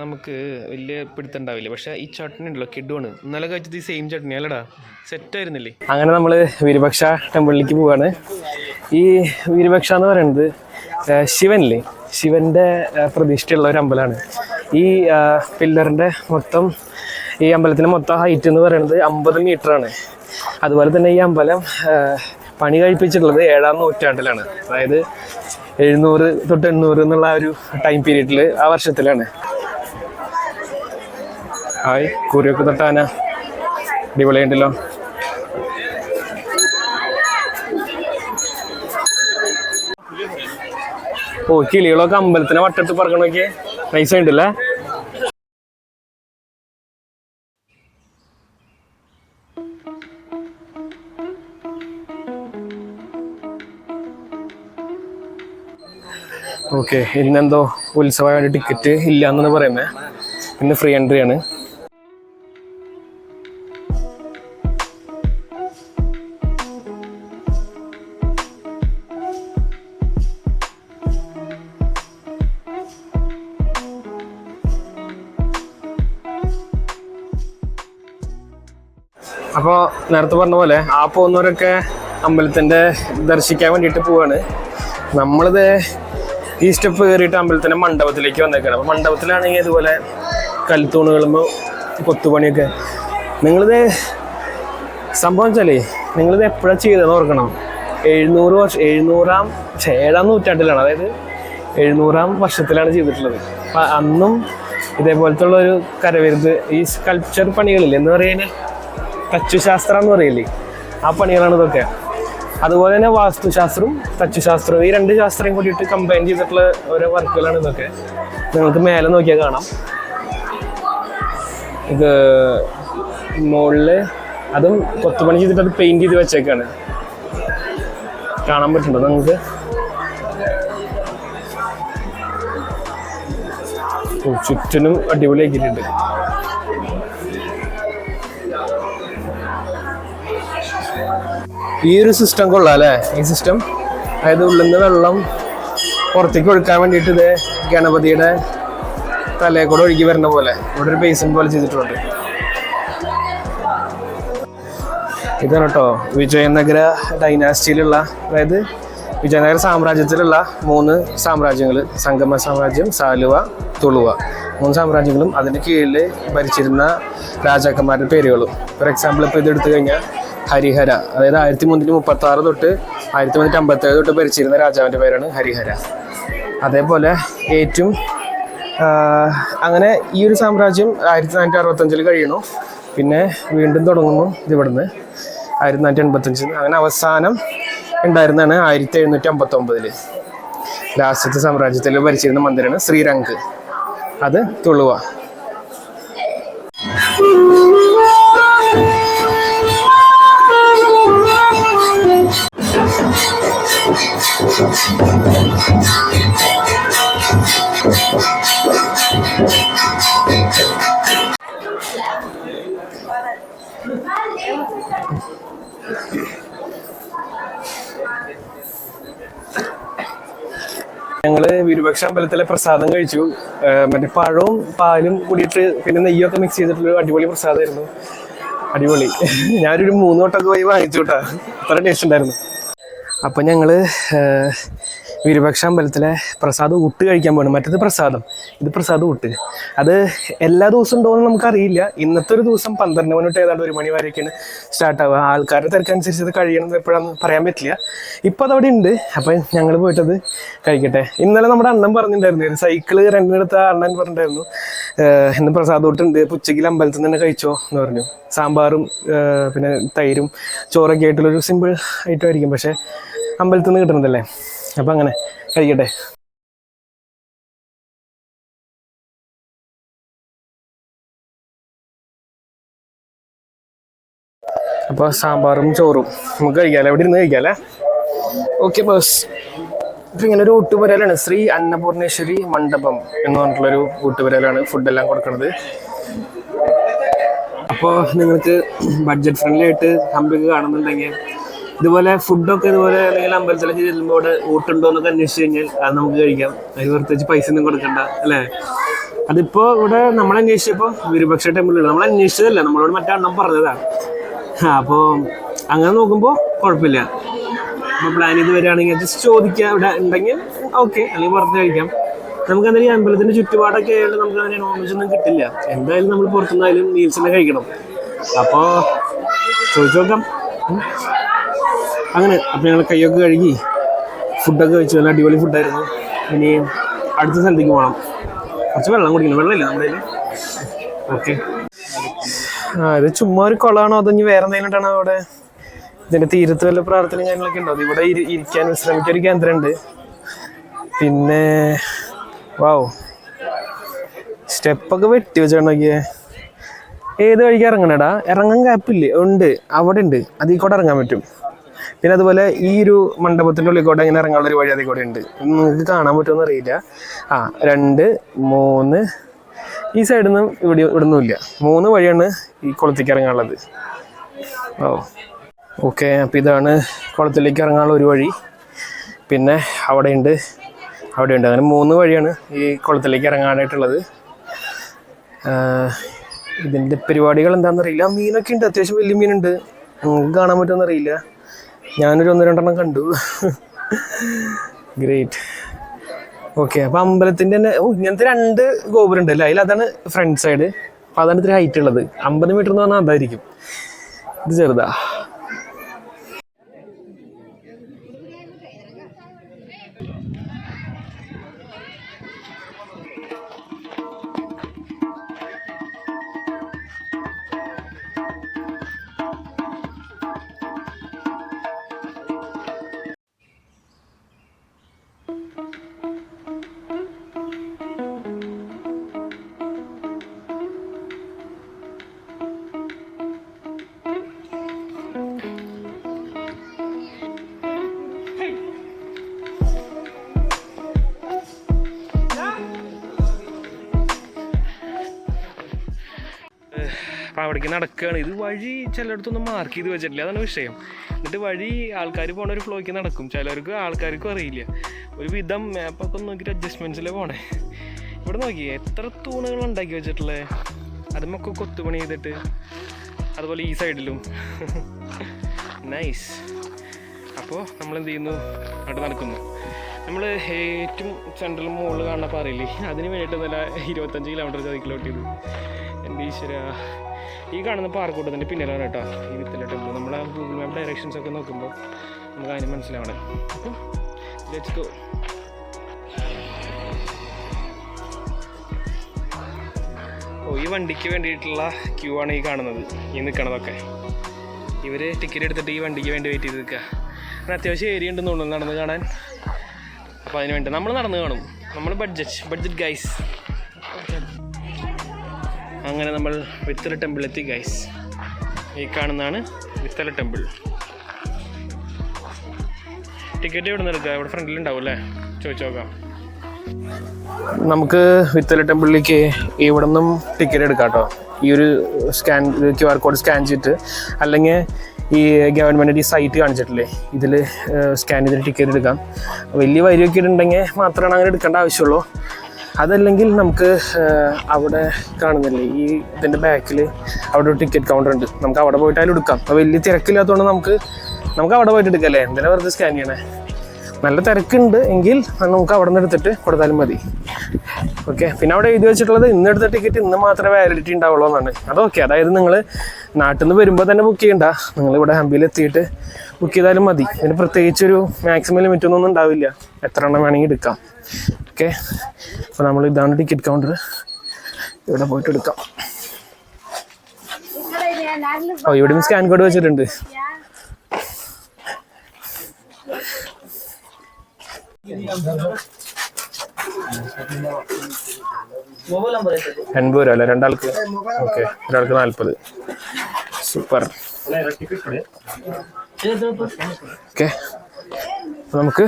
നമുക്ക് വലിയ പിടുത്തുണ്ടാവില്ല, പക്ഷേ ഈ ചട്നി ഉണ്ടല്ലോ കിഡുവാണ്. ഇന്നലെ കഴിച്ചത് ഈ സെയിം ചട്നി അല്ലടാ, സെറ്റായിരുന്നില്ലേ. അങ്ങനെ നമ്മൾ വിരുപക്ഷ ടെമ്പിളിലേക്ക് പോവാണ്. ഈ വിരുപക്ഷ എന്ന് പറയുന്നത് ശിവനില്ലേ, ശിവൻ്റെ പ്രതിഷ്ഠയുള്ള ഒരു അമ്പലമാണ്. ഈ പില്ലറിൻ്റെ മൊത്തം, ഈ അമ്പലത്തിൻ്റെ മൊത്തം ഹൈറ്റ് എന്ന് പറയുന്നത് 50 മീറ്ററാണ്. അതുപോലെ തന്നെ ഈ അമ്പലം പണി കഴിപ്പിച്ചിട്ടുള്ളത് 7ാം നൂറ്റാണ്ടിലാണ്. അതായത് 700 തൊട്ട് 800 എന്നുള്ള ആ ഒരു ടൈം പീരീഡിൽ, ആ വർഷത്തിലാണ്. ഹായ്, കൂരിയൊക്കെ തൊട്ടാന അടിപൊളിയുണ്ടല്ലോ. ഓ, കിളികളൊക്കെ അമ്പലത്തിനെ വട്ടത്ത് പറക്കണൊക്കെ നൈസ് ആയിട്ടില്ലേ. ഓക്കെ, ഇന്നെന്തോ ഉത്സവമായിട്ട് ടിക്കറ്റ് ഇല്ല എന്നാണ് പറയുന്നത്. ഇന്ന് ഫ്രീ എൻട്രി ആണ്. അപ്പോൾ നേരത്തെ പറഞ്ഞ പോലെ ആ പോകുന്നവരൊക്കെ അമ്പലത്തിൻ്റെ ദർശിക്കാൻ വേണ്ടിയിട്ട് പോവാണ്. നമ്മളിത് ഈ സ്റ്റെപ്പ് കയറിയിട്ട് അമ്പലത്തിൻ്റെ മണ്ഡപത്തിലേക്ക് വന്നേക്കാണ്. അപ്പോൾ മണ്ഡപത്തിലാണെങ്കിൽ ഇതുപോലെ കൽത്തൂണുകളുമ്പോൾ കൊത്തുപണിയൊക്കെ. നിങ്ങളിത് സംഭവം വെച്ചാലേ നിങ്ങളിത് എപ്പോഴാണ് ചെയ്തതെന്ന് ഓർക്കണം. 7ാം നൂറ്റാണ്ടിലാണ്, അതായത് 700ാം വർഷത്തിലാണ് ചെയ്തിട്ടുള്ളത്. അപ്പം അന്നും ഇതേപോലത്തെ ഉള്ളൊരു കരവിരുത്, ഈ സ്കൾപ്ചർ പണികളില്ലേ എന്ന് പറയുന്നത്, തച്ചുശാസ്ത്രം എന്ന് പറയില്ലേ, ആ പണികളാണ് ഇതൊക്കെ. അതുപോലെ തന്നെ വാസ്തുശാസ്ത്രവും തച്ചുശാസ്ത്രവും, ഈ 2 ശാസ്ത്രം കൂടിയിട്ട് കമ്പൈൻ ചെയ്തിട്ടുള്ള ഓരോ വർക്കുകളാണ് ഇതൊക്കെ. നിങ്ങൾക്ക് മേലെ നോക്കിയാൽ കാണാം. ഇത് മുകളിൽ അതും കൊത്തുപണി ചെയ്തിട്ട് അത് പെയിൻറ് ചെയ്ത് വെച്ചേക്കാണ്. കാണാൻ പറ്റുന്നുണ്ടോ നിങ്ങൾക്ക്? ചുറ്റിനും അടിപൊളിയാക്കിയിട്ടുണ്ട്. ഈ ഒരു സിസ്റ്റം കൊള്ളാം അല്ലേ, ഈ സിസ്റ്റം. അതായത് ഉള്ളിൽ നിന്ന് വെള്ളം പുറത്തേക്ക് ഒഴുക്കാൻ വേണ്ടിയിട്ട് ഇത് ഗണപതിയുടെ തലയെ കൂടെ ഒഴുകി വരുന്ന പോലെ ഇവിടെ ഒരു ബേസിൻ പോലെ ചെയ്തിട്ടുണ്ട്. ഇതാണ് കേട്ടോ വിജയനഗര ഡൈനാസ്റ്റിയിലുള്ള, അതായത് വിജയനഗര സാമ്രാജ്യത്തിലുള്ള 3 സാമ്രാജ്യങ്ങൾ, സംഗമ സാമ്രാജ്യം, സാലുവ, തുളുവ, 3 സാമ്രാജ്യങ്ങളും അതിന് കീഴിൽ ഭരിച്ചിരുന്ന രാജാക്കന്മാരുടെ പേരുകളും. ഫോർ എക്സാമ്പിൾ ഇപ്പോൾ ഇത് എടുത്തു കഴിഞ്ഞാൽ ഹരിഹര, അതായത് 1336 തൊട്ട് 1357 തൊട്ട് ഭരിച്ചിരുന്ന രാജാവിൻ്റെ പേരാണ് ഹരിഹര. അതേപോലെ ഏറ്റവും അങ്ങനെ ഈ ഒരു സാമ്രാജ്യം 1465 കഴിയണു. പിന്നെ വീണ്ടും തുടങ്ങുന്നു ഇതിവിടുന്ന് 1485. അങ്ങനെ അവസാനം ഉണ്ടായിരുന്നതാണ് 1759. ലാസ്റ്റത്തെ സാമ്രാജ്യത്തിൽ ഭരിച്ചിരുന്ന മന്ദിരമാണ് ശ്രീരംഗ്. അത് തുളുവ. ഞങ്ങള് വിരുപക്ഷ അമ്പലത്തിലെ പ്രസാദം കഴിച്ചു. മറ്റേ പഴവും പാലും കൂടിയിട്ട് പിന്നെ നെയ്യൊക്കെ മിക്സ് ചെയ്തിട്ടുള്ള അടിപൊളി പ്രസാദമായിരുന്നു. അടിപൊളി. ഞാനൊരു 3 വട്ടമൊക്കെ പോയി വാങ്ങിച്ചു കേട്ടാ, അത്ര ടേസ്റ്റ് ഉണ്ടായിരുന്നു. അപ്പം ഞങ്ങള് വിരുപക്ഷ അമ്പലത്തിലെ പ്രസാദം ഊട്ട് കഴിക്കാൻ പോകണം. മറ്റേത് പ്രസാദം, ഇത് പ്രസാദം ഊട്ട്. അത് എല്ലാ ദിവസവും ഉണ്ടോയെന്ന് നമുക്കറിയില്ല. ഇന്നത്തെ ഒരു ദിവസം 12 മണി തൊട്ട് ഏതാണ്ട് 1 മണി വരെയൊക്കെയാണ് സ്റ്റാർട്ടാവുക. ആൾക്കാരുടെ തിരക്കനുസരിച്ച് അത് കഴിയണമെന്ന് എപ്പോഴാണെന്ന് പറയാൻ പറ്റില്ല. ഇപ്പോൾ അതവിടെ ഉണ്ട്. അപ്പം ഞങ്ങൾ പോയിട്ടത് കഴിക്കട്ടെ. ഇന്നലെ നമ്മുടെ അണ്ണൻ പറഞ്ഞിട്ടുണ്ടായിരുന്നു, ഒരു സൈക്കിള് രണ്ടിനടുത്ത അണ്ണൻ പറഞ്ഞിട്ടുണ്ടായിരുന്നു, ഇന്ന് പ്രസാദം ഊട്ടുണ്ട്, ഉച്ചയ്ക്ക് അമ്പലത്തിൽ നിന്ന് തന്നെ കഴിച്ചോ എന്ന് പറഞ്ഞു. സാമ്പാറും പിന്നെ തൈരും ചോറൊക്കെ ആയിട്ടുള്ളൊരു സിമ്പിൾ ഐറ്റം ആയിരിക്കും, പക്ഷേ അമ്പലത്തിൽ നിന്ന് കിട്ടുന്നതല്ലേ. അപ്പം അങ്ങനെ കഴിക്കട്ടെ. അപ്പോൾ സാമ്പാറും ചോറും നമുക്ക് കഴിക്കാമല്ലേ, എവിടെ ഇരുന്ന് കഴിക്കാമല്ലേ? Okay boss. ഇപ്പം ഇങ്ങനെ ഒരു ഊട്ടുപുരയിലാണ്, ശ്രീ അന്നപൂർണേശ്വരി മണ്ഡപം എന്ന് പറഞ്ഞിട്ടുള്ളൊരു ഊട്ടുപുരയിലാണ് ഫുഡെല്ലാം കൊടുക്കുന്നത്. അപ്പോൾ നിങ്ങൾക്ക് ബഡ്ജറ്റ് ഫ്രണ്ട്ലി ആയിട്ട് ഹംപിക്ക് കാണുന്നുണ്ടെങ്കിൽ ഇതുപോലെ ഫുഡൊക്കെ ഇതുപോലെ അല്ലെങ്കിൽ അമ്പലത്തിലൊക്കെ ചെല്ലുമ്പോൾ ഇവിടെ ഊട്ടുണ്ടോ എന്നൊക്കെ അന്വേഷിച്ച് കഴിഞ്ഞാൽ അത് നമുക്ക് കഴിക്കാം. അതിന് പ്രത്യേകിച്ച് പൈസ ഒന്നും കൊടുക്കണ്ട അല്ലേ. അതിപ്പോൾ ഇവിടെ നമ്മൾ അന്വേഷിച്ചപ്പോൾ വിരുപക്ഷ ടെമ്പിളിൽ നമ്മൾ അന്വേഷിച്ചതല്ല, നമ്മളോട് മറ്റേ അണ്ണം പറഞ്ഞതാണ്. അപ്പോൾ അങ്ങനെ നോക്കുമ്പോൾ കുഴപ്പമില്ല. അപ്പോൾ പ്ലാൻ ചെയ്ത് വരികയാണെങ്കിൽ ജസ്റ്റ് ചോദിക്കുക, ഇവിടെ ഉണ്ടെങ്കിൽ ഓക്കെ, അല്ലെങ്കിൽ പുറത്ത് കഴിക്കാം. നമുക്ക് എന്തായാലും ഈ അമ്പലത്തിൻ്റെ ചുറ്റുപാടൊക്കെ ആയതുകൊണ്ട് നമുക്ക് അങ്ങനെ നോൺ വെജ് ഒന്നും കിട്ടില്ല. എന്തായാലും നമ്മൾ പുറത്തുനിന്നായാലും മീൽസിനെ കഴിക്കണം. അപ്പോൾ ചോദിച്ചു നോക്കാം. അങ്ങനെ അപ്പം ഞങ്ങൾ കൈയൊക്കെ കഴുകി ഫുഡൊക്കെ കഴിച്ചു. നല്ല അടിപൊളി ഫുഡായിരുന്നു. ഇനി അടുത്ത സ്ഥലത്തേക്ക് പോകണം. കുറച്ച് വെള്ളം കുടിക്കണം. വെള്ളമില്ല നമ്മുടെ കയ്യിൽ. ഓക്കെ. ഇത് ചുമ്മാ ഒരു കുളമാണോ അതോ ഇനി വേറെ എന്തെങ്കിലും അവിടെ ഇതിൻ്റെ തീരത്ത് വല്ല പ്രാർത്ഥനയും കാര്യങ്ങളൊക്കെ ഉണ്ടോ? അത് ഇവിടെ ഇരിക്കാൻ വിശ്രമിക്കാൻ ഒരു കേന്ദ്രമുണ്ട്. പിന്നെ വാവ്, സ്റ്റെപ്പൊക്കെ വെട്ടി വെച്ചോണ്ടിയെ. ഏത് വഴിക്ക് ഇറങ്ങണടാ? ഇറങ്ങാൻ ഗ്യാപ്പില്ലേ? ഉണ്ട്, അവിടെ ഉണ്ട്. അതിൽ കൂടെ ഇറങ്ങാൻ പറ്റും. പിന്നെ അതുപോലെ ഈ ഒരു മണ്ഡപത്തിൻ്റെ ഉള്ളിൽ കൂടെ ഇങ്ങനെ ഇറങ്ങാനുള്ളൊരു വഴി അതിൽ കൂടെ ഉണ്ട്. നിങ്ങൾക്ക് കാണാൻ പറ്റുമെന്ന് അറിയില്ല. 2, 3 ഈ സൈഡിൽ നിന്നും ഇവിടെ ഒന്നുമില്ല. 3 വഴിയാണ് ഈ കുളത്തേക്ക് ഇറങ്ങാനുള്ളത്. ഓ ഓക്കെ. അപ്പോൾ ഇതാണ് കുളത്തിലേക്ക് ഇറങ്ങാനുള്ള ഒരു വഴി. പിന്നെ അവിടെയുണ്ട്, അവിടെയുണ്ട്. അങ്ങനെ 3 വഴിയാണ് ഈ കുളത്തിലേക്ക് ഇറങ്ങാനായിട്ടുള്ളത്. ഇതിൻ്റെ പരിപാടികൾ എന്താണെന്നറിയില്ല. മീനൊക്കെ ഉണ്ട്, അത്യാവശ്യം വലിയ മീനുണ്ട്. നിങ്ങൾക്ക് കാണാൻ പറ്റുമെന്നറിയില്ല. ഞാനൊരു 1-2 കണ്ടു. ഗ്രേറ്റ്. ഓക്കെ. അപ്പോൾ അമ്പലത്തിൻ്റെ തന്നെ ഇങ്ങനത്തെ 2 ഗോപുരം ഉണ്ട് അല്ലേ, അതിലതാണ് ഫ്രണ്ട് സൈഡ്. അപ്പോൾ അതാണ് ഇത്തിരി ഹൈറ്റ് ഉള്ളത്. 50 മീറ്റർ എന്ന് പറഞ്ഞാൽ അതായിരിക്കും. ഇത് ചെറുതാ. അപ്പോൾ അവിടേക്ക് നടക്കുകയാണ്. ഇത് വഴി ചിലയിടത്തൊന്നും മാർക്ക് ചെയ്ത് വെച്ചിട്ടില്ല, അതാണ് വിഷയം. എന്നിട്ട് വഴി ആൾക്കാർ പോണ ഒരു ഫ്ലോയ്ക്ക് നടക്കും. ചിലർക്ക് ആൾക്കാർക്കും അറിയില്ല. ഒരു വിധം മാപ്പൊക്കെ നോക്കിയിട്ട് അഡ്ജസ്റ്റ്മെൻറ്റ്സിലേ പോണേ. ഇവിടെ നോക്കി എത്ര തൂണുകൾ ഉണ്ടാക്കി വെച്ചിട്ടുള്ളത്. അതുമൊക്കെ കൊത്തുപണി ചെയ്തിട്ട്. അതുപോലെ ഈ സൈഡിലും നൈസ്. അപ്പോൾ നമ്മളെന്ത് ചെയ്യുന്നു, അവിടെ നടക്കുന്നു. നമ്മൾ ഏറ്റവും സെൻട്രൽ മുകളിൽ കാണുന്ന പാറയില്ലേ, അതിന് വേണ്ടിയിട്ട് നല്ല 25 കിലോമീറ്റർ ചതിക്കിലോട്ട് ചെയ്തു. എൻ്റെ ഈശ്വര. ഈ കാണുന്ന പാറക്കൂട്ടത്തിൻ്റെ പിന്നിലാണ് കേട്ടോ ഈ വിത്തല ടെമ്പിൾ. നമ്മൾ ആ ഗൂഗിൾ മാപ്പ് ഡയറക്ഷൻസ് ഒക്കെ നോക്കുമ്പോൾ നമുക്ക് അതിന് മനസ്സിലാവണം. അപ്പോൾ ലെറ്റ്സ് ഗോ. ഈ വണ്ടിക്ക് വേണ്ടിയിട്ടുള്ള ക്യൂ ആണ് ഈ കാണുന്നത്, ഈ നിൽക്കണതൊക്കെ. ഇവർ ടിക്കറ്റ് എടുത്തിട്ട് ഈ വണ്ടിക്ക് വേണ്ടി വെയിറ്റ് ചെയ്ത് നിൽക്കുക. അങ്ങനെ അത്യാവശ്യം ഏരിയ ഉണ്ടെന്ന് തോന്നുന്നു നടന്ന് കാണാൻ. അപ്പോൾ അതിന് വേണ്ടി നമ്മൾ നടന്നു കാണും. നമ്മൾ ബഡ്ജറ്റ് ഗൈസ്. അങ്ങനെ നമ്മൾ വിത്തല ടെമ്പിൾ എത്തി ഗൈസ്. ഈ കാണുന്നതാണ് വിത്തല ടെമ്പിൾ. ടിക്കറ്റ് ഇവിടെ നിന്ന് എടുക്കുക, ഇവിടെ ഫ്രണ്ടിലുണ്ടാവും അല്ലേ, ചോദിച്ചു നോക്കാം. നമുക്ക് വിത്തല ടെമ്പിളിലേക്ക് ഇവിടെ നിന്നും ടിക്കറ്റ് എടുക്കാം കേട്ടോ. ഈ ഒരു QR കോഡ് സ്കാൻ ചെയ്തിട്ട്, അല്ലെങ്കിൽ ഈ ഗവൺമെൻറ് ഈ സൈറ്റ് കാണിച്ചിട്ടില്ലേ, ഇതിൽ സ്കാൻ ചെയ്തിട്ട് ടിക്കറ്റ് എടുക്കാം. വലിയ വരിയൊക്കെ ഉണ്ടെങ്കിൽ മാത്രമാണ് അങ്ങനെ എടുക്കേണ്ട ആവശ്യമുള്ളൂ. അതല്ലെങ്കിൽ നമുക്ക് അവിടെ കാണുന്നില്ലേ, ഈ ഇതിൻ്റെ ബാക്കിൽ അവിടെ ഒരു ടിക്കറ്റ് കൗണ്ടർ ഉണ്ട്, നമുക്ക് അവിടെ പോയിട്ടായാലും എടുക്കാം. അപ്പോൾ വലിയ തിരക്കില്ലാത്തതുകൊണ്ട് നമുക്ക് അവിടെ പോയിട്ട് എടുക്കാം അല്ലേ, എന്തിനാ വെറുതെ സ്കാൻ ചെയ്യണേ. നല്ല തിരക്കുണ്ട് എങ്കിൽ നമുക്ക് അവിടെ നിന്ന് എടുത്തിട്ട് കൊടുത്താലും മതി. ഓക്കെ. പിന്നെ അവിടെ എഴുതി വെച്ചിട്ടുള്ളത് ഇന്ന് എടുത്ത ടിക്കറ്റ് ഇന്ന് മാത്രമേ വാലിഡിറ്റി ഉണ്ടാവുള്ളൂ എന്നാണ്. അതൊക്കെ, അതായത് നിങ്ങൾ നാട്ടിൽ നിന്ന് വരുമ്പോൾ തന്നെ ബുക്ക് ചെയ്യണ്ട, നിങ്ങളിവിടെ ഹംപിയിൽ എത്തിയിട്ട് ബുക്ക് ചെയ്താലും മതി. ഇതിന് പ്രത്യേകിച്ചൊരു മാക്സിമം ലിമിറ്റൊന്നും ഉണ്ടാവില്ല, എത്ര എണ്ണം വേണമെങ്കിൽ എടുക്കാം. ഓക്കെ. അപ്പോൾ നമ്മൾ ഇതാണ് ടിക്കറ്റ് കൗണ്ടർ, ഇവിടെ പോയിട്ട് എടുക്കാം. ഇവിടെയും സ്കാൻ കോഡ് വെച്ചിട്ടുണ്ട്. $80 അല്ലേ രണ്ടാൾക്ക്? ഓക്കെ, ഒരാൾക്ക് 40. സൂപ്പർ. ഓക്കെ, നമുക്ക്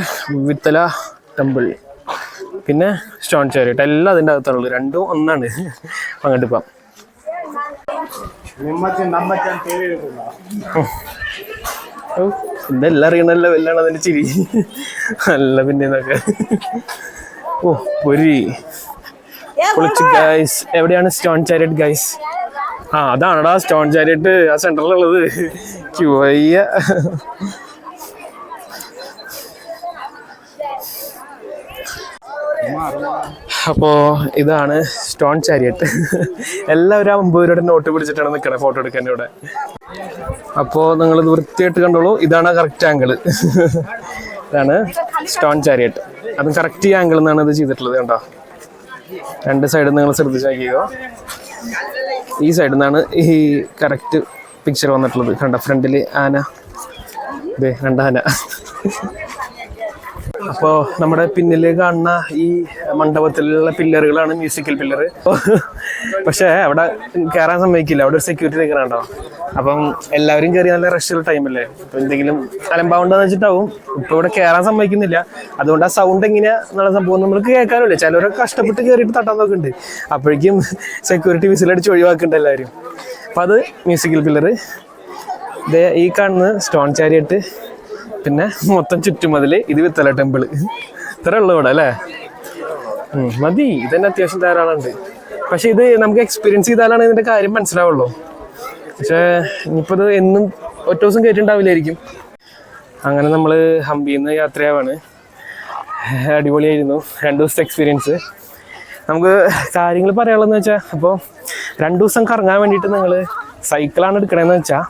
വിത്തല ടെമ്പിൾ പിന്നെ സ്റ്റോൺ ചാരിയറ്റ് എല്ലാം അതിൻ്റെ അകത്തുള്ളത്, രണ്ടും ഒന്നാണ്. അങ്ങോട്ട് പോവാം. ഇതെല്ലാം അറിയണല്ലോ, വെല്ലാണ് അതിൻ്റെ ചിരി. അല്ല പിന്നെ ഇതൊക്കെ പൊരി പൊളിച്ച് ഗൈസ്. എവിടെയാണ് സ്റ്റോൺ ചാരിയറ്റ് ഗൈസ്? അതാണടാ സ്റ്റോൺ ചാരിയറ്റ്, ആ സെൻറ്ററിലുള്ളത്. ക്യൂയ്യ. അപ്പോൾ ഇതാണ് സ്റ്റോൺ ചാരിയറ്റ്. എല്ലാവരും $50 നോട്ട് പിടിച്ചിട്ടാണ് നിൽക്കണേ ഫോട്ടോ എടുക്കാൻ ഇവിടെ. അപ്പോൾ നിങ്ങളിത് വൃത്തിയായിട്ട് കണ്ടോളൂ. ഇതാണ് കറക്റ്റ് ആംഗിള്. ഇതാണ് സ്റ്റോൺ ചാരിയറ്റ്. അതും കറക്റ്റ് ഈ ആംഗിളിൽ നിന്നാണ് ഇത് ചെയ്തിട്ടുള്ളത്. കണ്ടോ, രണ്ട് സൈഡിൽ നിങ്ങൾ ശ്രദ്ധിച്ച് നോക്കിയോ. ഈ സൈഡിൽ നിന്നാണ് ഈ കറക്റ്റ് പിക്ചർ വന്നിട്ടുള്ളത്. കണ്ട, ഫ്രണ്ടിൽ ആന, ഇതേ കണ്ട ആന. അപ്പോൾ നമ്മുടെ പിന്നിൽ കാണുന്ന ഈ മണ്ഡപത്തിലുള്ള പില്ലറുകളാണ് മ്യൂസിക്കൽ പില്ലർ. പക്ഷേ അവിടെ കയറാൻ സമ്മതിക്കില്ല, അവിടെ ഒരു സെക്യൂരിറ്റി നിൽക്കണുണ്ടോ. അപ്പം എല്ലാവരും കയറി നല്ല റഷുള്ള ടൈമല്ലേ, അപ്പോൾ എന്തെങ്കിലും അലമ്പാവുണ്ടെന്ന് വെച്ചിട്ടാവും ഇപ്പോൾ ഇവിടെ കയറാൻ സമ്മതിക്കുന്നില്ല. അതുകൊണ്ട് ആ സൗണ്ട് എങ്ങനെയാ എന്നുള്ള സംഭവം നമ്മൾക്ക് കേൾക്കാനില്ല. ചിലരൊക്കെ കഷ്ടപ്പെട്ട് കയറിയിട്ട് തട്ടാൻ നോക്കുന്നുണ്ട്, അപ്പോഴേക്കും സെക്യൂരിറ്റി വിസിലടിച്ച് ഒഴിവാക്കുന്നുണ്ട് എല്ലാവരും. അപ്പം അത് മ്യൂസിക്കൽ പില്ലർ. ഇതേ ഈ കാണുന്നത് സ്റ്റോൺ ചാരിയറ്റ്, പിന്നെ മൊത്തം ചുറ്റുമതിൽ. ഇത് വിത്തല ടെമ്പിൾ. ഇത്ര ഉള്ളു ഇവിടെ അല്ലേ? മതി, ഇതന്നെ അത്യാവശ്യം ധാരാളമുണ്ട്. പക്ഷെ ഇത് നമുക്ക് എക്സ്പീരിയൻസ് ചെയ്താലാണ് ഇതിൻ്റെ കാര്യം മനസ്സിലാവുള്ളൂ. പക്ഷേ ഇനിയിപ്പോൾ ഇത് എന്നും ഒറ്റ ദിവസം കയറ്റിണ്ടാവില്ലായിരിക്കും. അങ്ങനെ നമ്മൾ ഹംപിയിൽ നിന്ന് യാത്രയാവാണ്. അടിപൊളിയായിരുന്നു 2 ദിവസത്തെ എക്സ്പീരിയൻസ്. നമുക്ക് കാര്യങ്ങൾ പറയാനുള്ളതെന്ന് വെച്ചാൽ, അപ്പോൾ 2 ദിവസം കറങ്ങാൻ വേണ്ടിയിട്ട് നിങ്ങൾ സൈക്കിളാണ് എടുക്കണമെന്ന് വെച്ചാൽ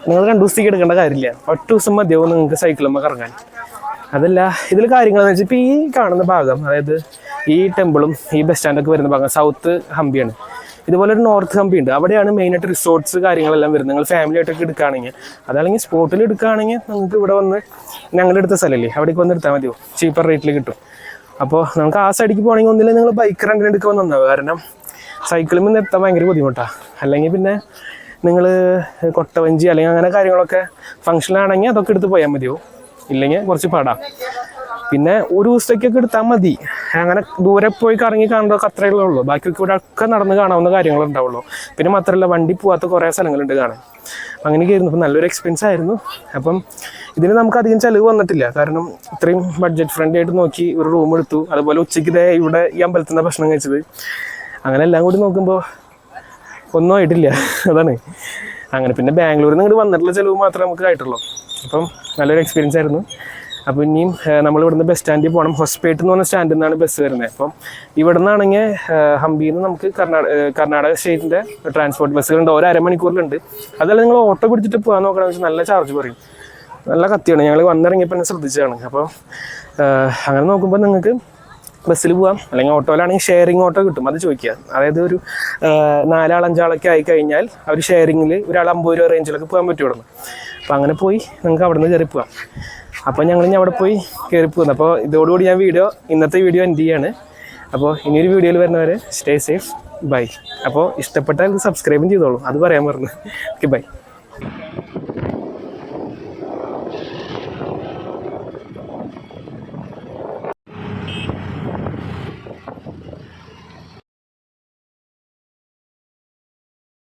നിങ്ങൾ 2 ദിവസത്തേക്ക് എടുക്കേണ്ട കാര്യമില്ല, ഒറ്റ ദിവസം മതിയാവും നിങ്ങൾക്ക് സൈക്കിളുമ്പോൾ കറങ്ങാൻ. അതല്ല, ഇതിൽ കാര്യങ്ങളെന്ന് വെച്ചാൽ ഇപ്പോൾ ഈ കാണുന്ന ഭാഗം, അതായത് ഈ ടെമ്പിളും ഈ ബസ് സ്റ്റാൻഡൊക്കെ വരുന്ന ഭാഗം സൗത്ത് ഹംപിയാണ്. ഇതുപോലെ ഒരു നോർത്ത് ഹംപി ഉണ്ട്, അവിടെയാണ് മെയിനായിട്ട് റിസോർട്ട്സ് കാര്യങ്ങളെല്ലാം വരുന്നത്. നിങ്ങൾ ഫാമിലി ആയിട്ടൊക്കെ എടുക്കുകയാണെങ്കിൽ, അതല്ലെങ്കിൽ സ്പോട്ടിൽ എടുക്കുകയാണെങ്കിൽ നിങ്ങൾക്ക് ഇവിടെ വന്ന് ഞങ്ങളുടെ അടുത്ത സ്ഥലമല്ലേ, അവിടേക്ക് വന്ന് എടുത്താൽ മതിയോ, ചീപ്പർ റേറ്റിൽ കിട്ടും. അപ്പോൾ നമുക്ക് ആ സൈഡിലേക്ക് പോകണമെങ്കിൽ ഒന്നില്ലെങ്കിൽ നിങ്ങൾ ബൈക്ക് റെൻറ്റിന് എടുക്കാൻ നന്നാവും. കാരണം സൈക്കിളിൽ നിന്ന് എത്താൻ ഭയങ്കര ബുദ്ധിമുട്ടാണ്. അല്ലെങ്കിൽ പിന്നെ നിങ്ങൾ കൊട്ടവഞ്ചി അല്ലെങ്കിൽ അങ്ങനെ കാര്യങ്ങളൊക്കെ ഫങ്ഷനാണെങ്കിൽ അതൊക്കെ എടുത്ത് പോയാൽ മതിയോ, ഇല്ലെങ്കിൽ കുറച്ച് പാടാം. പിന്നെ ഒരു ദിവസത്തേക്കൊക്കെ എടുത്താൽ മതി. അങ്ങനെ ദൂരെ പോയി കറങ്ങി കാണുന്നതൊക്കെ അത്രയേ ഉള്ളൂ. ബാക്കിയൊക്കെ ഇവിടെ ഒക്കെ നടന്ന് കാണാവുന്ന കാര്യങ്ങളുണ്ടാവുള്ളൂ. പിന്നെ മാത്രമല്ല വണ്ടി പോകാത്ത കുറേ സ്ഥലങ്ങളുണ്ട് കാണാൻ. അങ്ങനെയൊക്കെ ആയിരുന്നു. അപ്പം നല്ലൊരു എക്സ്പീരിയൻസ് ആയിരുന്നു. അപ്പം ഇതിന് നമുക്ക് അധികം ചിലവ് വന്നിട്ടില്ല. കാരണം ഇത്രയും ബഡ്ജറ്റ് ഫ്രണ്ട്ലി ആയിട്ട് നോക്കി ഒരു റൂം എടുത്തു. അതുപോലെ ഉച്ചയ്ക്ക് ഇതേ ഇവിടെ ഈ അമ്പലത്തിൽ നിന്ന് ഭക്ഷണം കഴിച്ചത്. അങ്ങനെ എല്ലാം കൂടി നോക്കുമ്പോൾ ഒന്നും ആയിട്ടില്ല. അതാണ് അങ്ങനെ. പിന്നെ ബാംഗ്ലൂരിൽ നിന്ന് ഇങ്ങോട്ട് വന്നിട്ടുള്ള ചിലവ് മാത്രമേ നമുക്ക് ആയിട്ടുള്ളൂ. അപ്പം നല്ലൊരു എക്സ്പീരിയൻസ് ആയിരുന്നു. അപ്പോൾ ഇനിയും നമ്മളിവിടുന്ന് ബസ് സ്റ്റാൻഡിൽ പോകണം. ഹൊസ്പേട്ട് എന്ന് പറഞ്ഞ സ്റ്റാൻഡിൽ നിന്നാണ് ബസ് വരുന്നത്. അപ്പം ഇവിടെ നിന്നാണെങ്കിൽ ഹംപിയിൽ നിന്ന് നമുക്ക് കർണാടക സ്റ്റേറ്റിൻ്റെ ട്രാൻസ്പോർട്ട് ബസ്സുകളുണ്ട്. ഒരു അരമണിക്കൂറിലുണ്ട്. അതല്ല നിങ്ങൾ ഓട്ടോ പിടിച്ചിട്ട് പോകാൻ നോക്കണമെന്ന് വെച്ചാൽ നല്ല ചാർജ് പറയും. നല്ല കത്തിയാണ്. ഞങ്ങൾ വന്നിറങ്ങിയപ്പോൾ തന്നെ ശ്രദ്ധിച്ചതാണ്. അപ്പോൾ അങ്ങനെ നോക്കുമ്പോൾ നിങ്ങൾക്ക് ബസ്സിൽ പോകാം, അല്ലെങ്കിൽ ഓട്ടോയിലാണെങ്കിൽ ഷെയറിങ് ഓട്ടോ കിട്ടും. അത് ചോദിക്കുക. അതായത് ഒരു 4-5 ആളൊക്കെ ആയി കഴിഞ്ഞാൽ അവർ ഷെയറിങ്ങിൽ ഒരാൾ 50 രൂപ റേഞ്ചിലൊക്കെ പോകാൻ പറ്റും ഇവിടെ നിന്ന്. അപ്പോൾ അങ്ങനെ പോയി നിങ്ങൾക്ക് അവിടെ നിന്ന് കയറി പോകാം. അപ്പോൾ ഞങ്ങൾ ഇനി അവിടെ പോയി കയറി പോകുന്നു. അപ്പോൾ ഇതോടുകൂടി ഞാൻ ഇന്നത്തെ വീഡിയോ എൻഡ് ചെയ്യാണ്. അപ്പോൾ ഇനിയൊരു വീഡിയോയിൽ വരുന്നവരെ സ്റ്റേ സേഫ്, ബൈ. അപ്പോൾ ഇഷ്ടപ്പെട്ടാൽ സബ്സ്ക്രൈബും ചെയ്തോളൂ, അത് പറയാൻ പറഞ്ഞു. Okay, by.